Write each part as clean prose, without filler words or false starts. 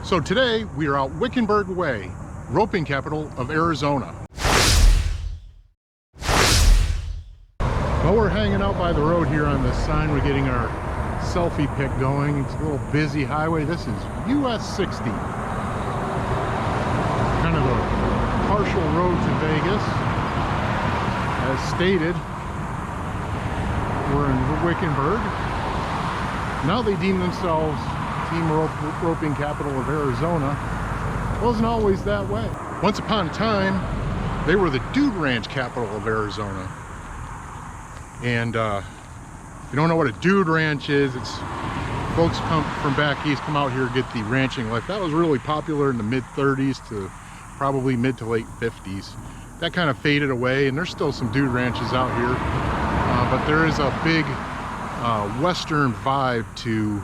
So today we are out Wickenburg Way, roping capital of Arizona. While we're hanging out by the road here on this sign, we're getting our selfie pic going. It's a little busy highway. This is US 60. Kind of a partial road to Vegas. As stated, we're in Wickenburg. Now they deem themselves team roping capital of Arizona. Wasn't always that way. Once upon a time, they were the dude ranch capital of Arizona. And if you don't know what a dude ranch is, it's folks come from back east, come out here, get the ranching life. That was really popular in the mid 30s to probably mid to late 50s. That kind of faded away, and there's still some dude ranches out here. But there is a big western vibe to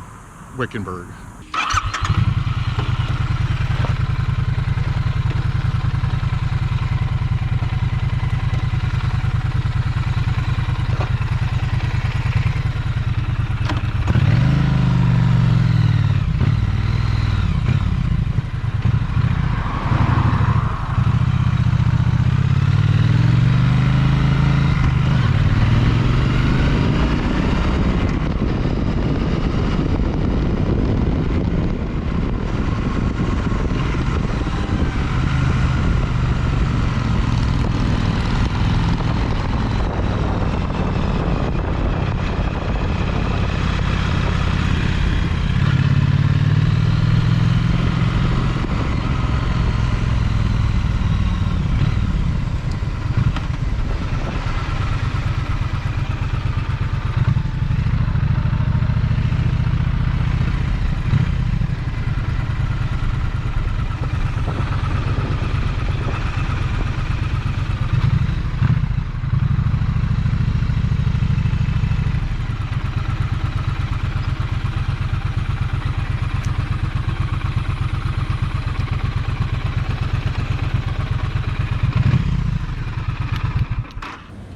Wickenburg.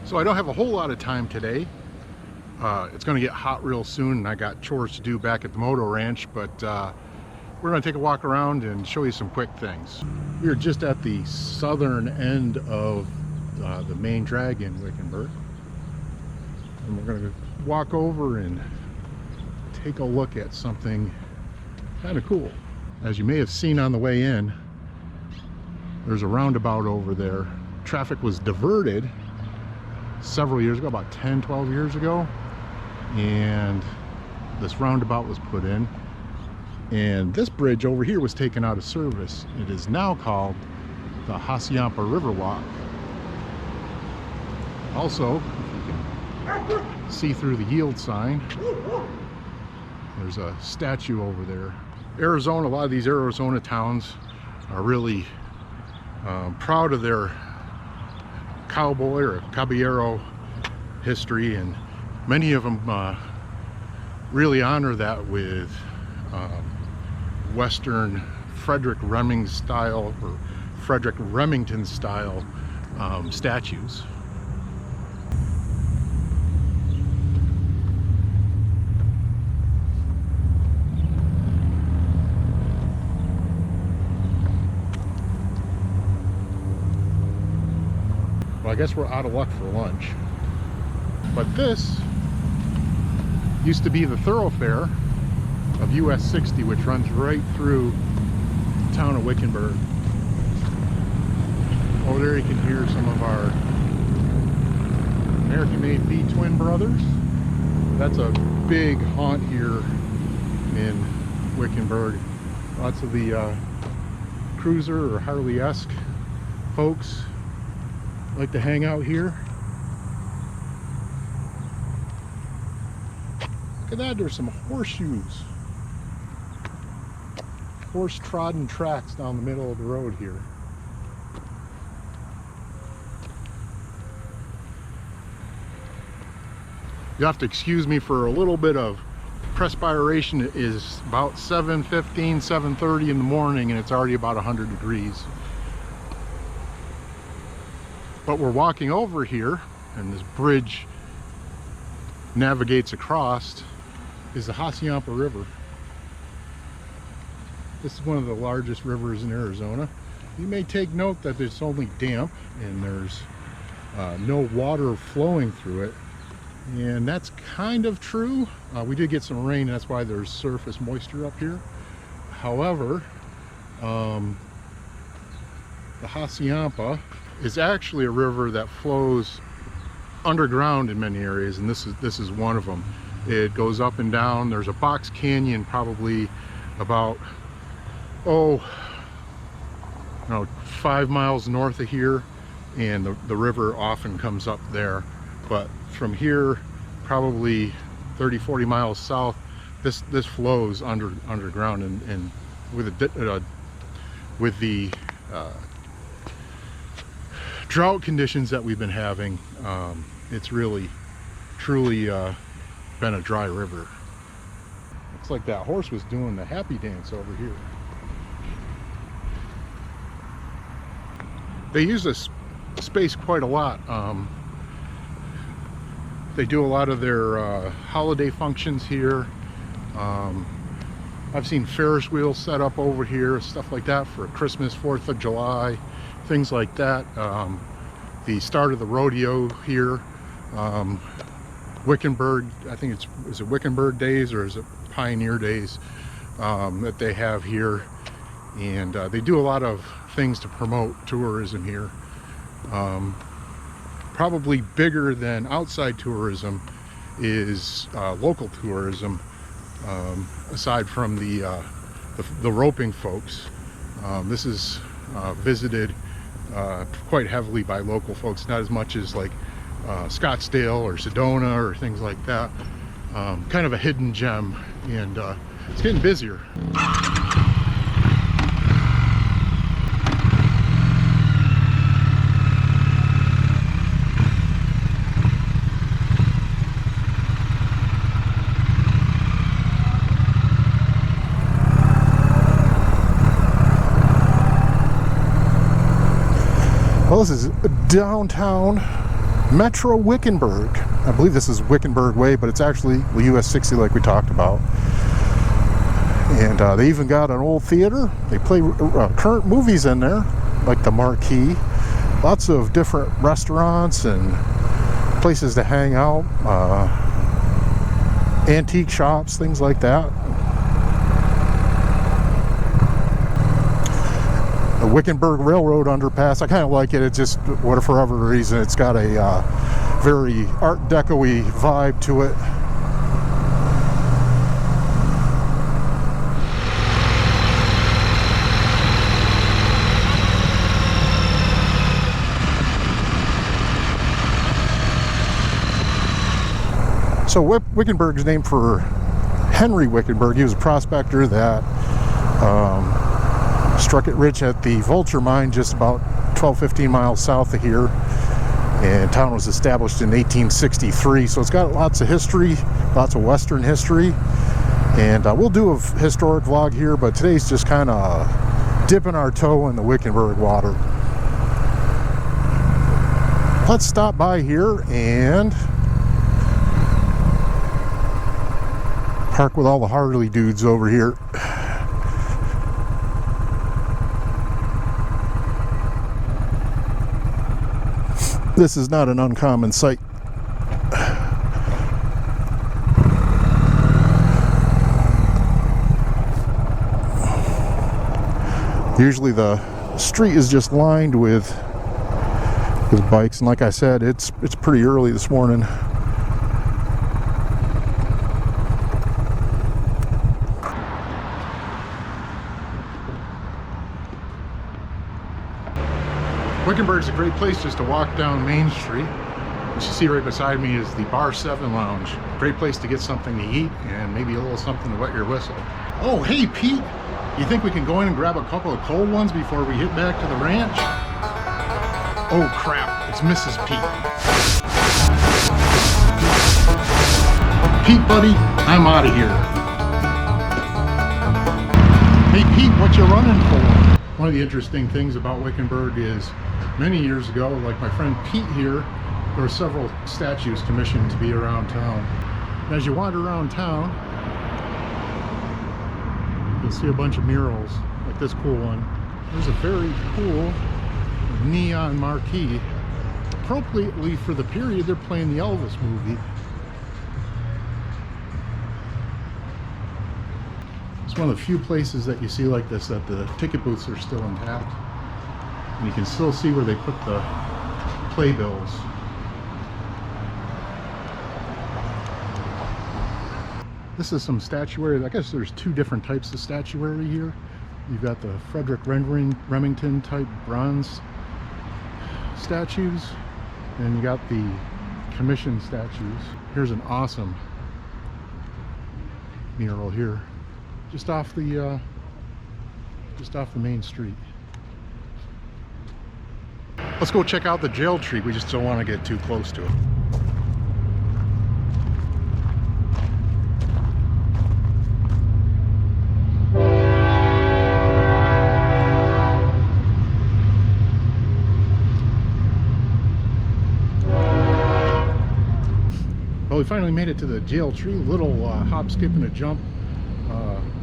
So I don't have a whole lot of time today. It's going to get hot real soon, and I got chores to do back at the moto ranch, but we're going to take a walk around and show you some quick things. We're just at the southern end of the main drag in Wickenburg, and we're going to walk over and take a look at something kind of cool. As you may have seen on the way in, there's a roundabout over there. Traffic was diverted several years ago, about 10-12 years ago, and this roundabout was put in, and this bridge over here was taken out of service. It is now called the Hacienda Riverwalk. Also, if you can see through the yield sign, there's a statue over there. Arizona, a lot of these Arizona towns are really proud of their cowboy or caballero history, and many of them really honor that with Western Frederick Remington style statues. Well, I guess we're out of luck for lunch. But this used to be the thoroughfare of US 60, which runs right through the town of Wickenburg. Over there you can hear some of our American-made V-twin brothers. That's a big haunt here in Wickenburg. Lots of the cruiser or Harley-esque folks like to hang out here. Look at that, there's some horseshoes. Horse-trodden tracks down the middle of the road here. You have to excuse me for a little bit of perspiration. It is about 7:15, 7:30 in the morning, and it's already about 100 degrees. But we're walking over here, and this bridge navigates across, is the Hacienda River. This is one of the largest rivers in Arizona. You may take note that it's only damp and there's no water flowing through it. And that's kind of true. We did get some rain, that's why there's surface moisture up here. However, the Hacienda is actually a river that flows underground in many areas, and this is one of them. It goes up and down. There's a box canyon probably about 5 miles north of here, and the river often comes up there. But from here, probably 30-40 miles south, this flows underground, and with the drought conditions that we've been having, it's really truly been a dry river. Looks like that horse was doing the happy dance over here. They use this space quite a lot. They do a lot of their holiday functions here. I've seen Ferris wheels set up over here, stuff like that for Christmas, 4th of July, things like that. The start of the rodeo here, Wickenburg, I think is it Wickenburg days or is it Pioneer days that they have here. And they do a lot of things to promote tourism here. Probably bigger than outside tourism is local tourism, aside from the roping folks. This is visited quite heavily by local folks, not as much as like Scottsdale or Sedona or things like that. Kind of a hidden gem, and it's getting busier. Well, this is downtown Metro Wickenburg. I believe this is Wickenburg Way, but it's actually US 60 like we talked about. And they even got an old theater. They play current movies in there, like the Marquee. Lots of different restaurants and places to hang out. Antique shops, things like that. The Wickenburg Railroad underpass, I kind of like it. It's just, for whatever reason, it's got a very Art Deco-y vibe to it. So Wickenburg is named for Henry Wickenburg. He was a prospector that struck it rich at the Vulture mine just about 12-15 miles south of here, and town was established in 1863. So it's got lots of history, lots of Western history, and we'll do a historic vlog here, but today's just kind of dipping our toe in the Wickenburg water. Let's stop by here and park with all the Harley dudes over here. This is not an uncommon sight. Usually the street is just lined with bikes, and like I said, it's pretty early this morning. Wickenburg's a great place just to walk down Main Street. What you see right beside me is the Bar 7 Lounge. Great place to get something to eat and maybe a little something to wet your whistle. Oh, hey Pete, you think we can go in and grab a couple of cold ones before we hit back to the ranch? Oh crap, it's Mrs. Pete. Pete, buddy, I'm out of here. Hey Pete, what you running for? One of the interesting things about Wickenburg is many years ago, like my friend Pete here, there were several statues commissioned to be around town. And as you wander around town, you'll see a bunch of murals, like this cool one. There's a very cool neon marquee. Appropriately for the period, they're playing the Elvis movie. It's one of the few places that you see like this that the ticket booths are still intact. And you can still see where they put the playbills. This is some statuary. I guess there's two different types of statuary here. You've got the Frederick Remington type bronze statues, and you got the commissioned statues. Here's an awesome mural here, just off the main street. Let's go check out the jail tree. We just don't want to get too close to it. Well, we finally made it to the jail tree. Little hop, skip, and a jump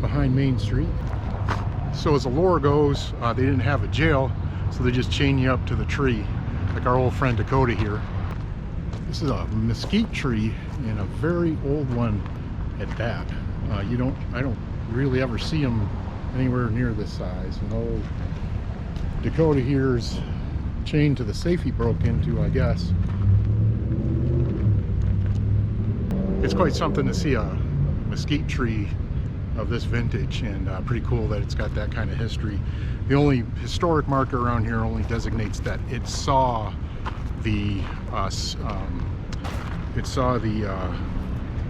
behind Main Street. So as the lore goes, they didn't have a jail, so they just chain you up to the tree, like our old friend Dakota here. This is a mesquite tree, and a very old one at that. I don't really ever see them anywhere near this size. And old Dakota here's chained to the safe he broke into, I guess. It's quite something to see a mesquite tree of this vintage, and pretty cool that it's got that kind of history. The only historic marker around here only designates that it saw the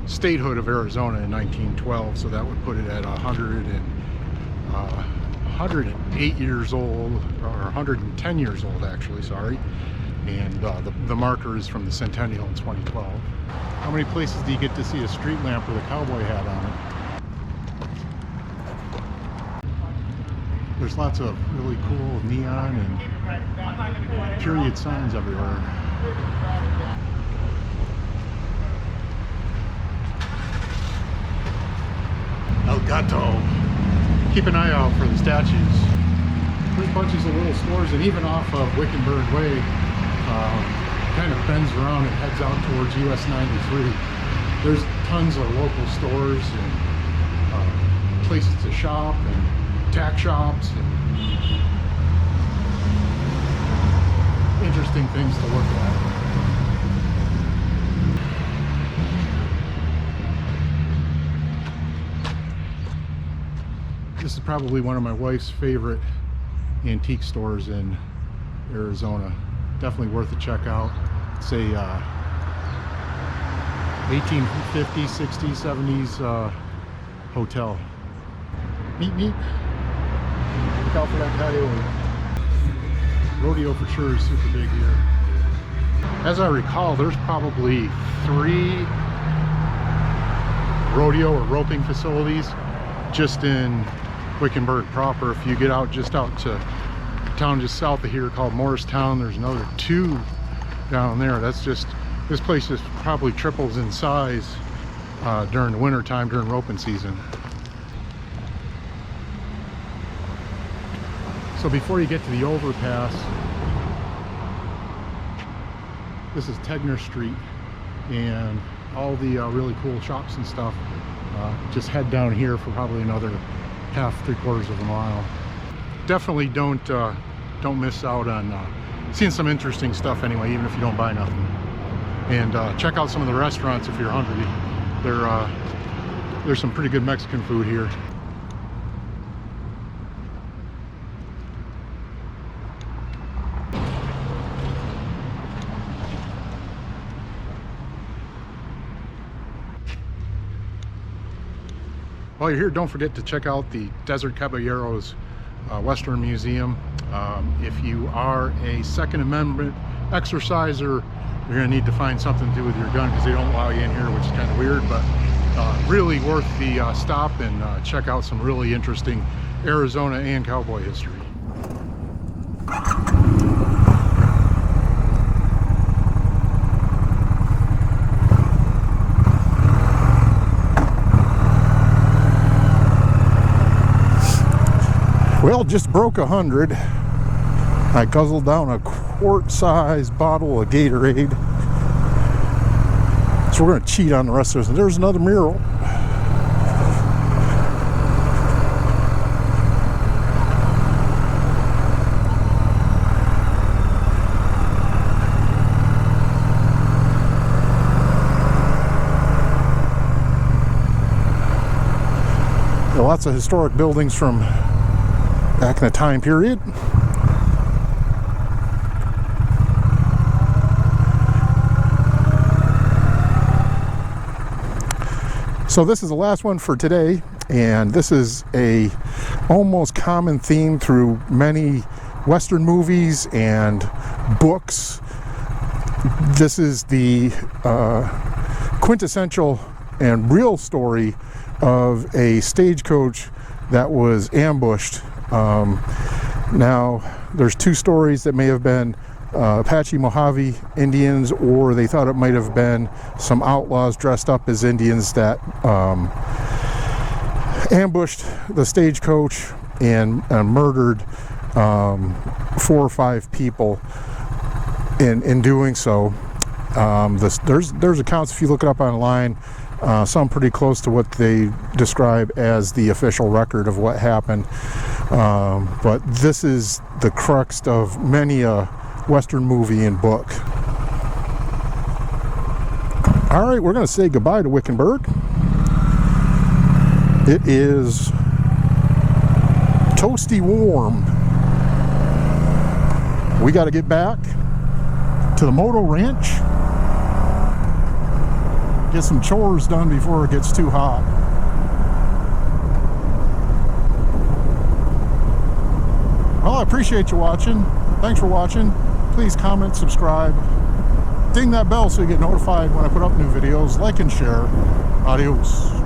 statehood of Arizona in 1912, so that would put it at 108 years old, or 110 years old actually, sorry. And the marker is from the centennial in 2012. How many places do you get to see a street lamp with a cowboy hat on it? There's lots of really cool neon and period signs everywhere. El Gato. Keep an eye out for the statues. There's bunches of little stores, and even off of Wickenburg Way, kind of bends around and heads out towards US 93. There's tons of local stores and places to shop and tack shops and interesting things to look at. This is probably one of my wife's favorite antique stores in Arizona. Definitely worth a check out. It's a 1850s, 60s, 70s hotel. Meet. Look out for that coyote. Rodeo for sure is super big here. As I recall, there's probably 3 rodeo or roping facilities just in Wickenburg proper. If you get out just out to a town just south of here called Morristown, there's another 2 down there. That's just, this place just probably triples in size during the winter time, during roping season. So before you get to the overpass, this is Tegner Street, and all the really cool shops and stuff just head down here for probably another half, 3/4 of a mile. Definitely don't miss out on seeing some interesting stuff anyway, even if you don't buy nothing. And check out some of the restaurants if you're hungry. There's some pretty good Mexican food here. While you're here, don't forget to check out the Desert Caballeros Western Museum. If you are a Second Amendment exerciser, you're going to need to find something to do with your gun because they don't allow you in here, which is kind of weird, but really worth the stop and check out some really interesting Arizona and cowboy history. Well, just broke 100. I guzzled down a quart-sized bottle of Gatorade. So we're going to cheat on the rest of this. There's another mural. Lots of historic buildings from back in the time period. So this is the last one for today, and this is a almost common theme through many Western movies and books. This is the quintessential and real story of a stagecoach that was ambushed. Now there's two stories that may have been Apache Mojave Indians, or they thought it might have been some outlaws dressed up as Indians that ambushed the stagecoach and murdered 4 or 5 people in doing so. There's accounts, if you look it up online, some pretty close to what they describe as the official record of what happened. But this is the crux of many a Western movie and book. All right, we're going to say goodbye to Wickenburg. It is toasty warm. We got to get back to the moto ranch. Get some chores done before it gets too hot. Well, I appreciate you watching. Thanks for watching. Please comment, subscribe, ding that bell so you get notified when I put up new videos. Like and share. Adios.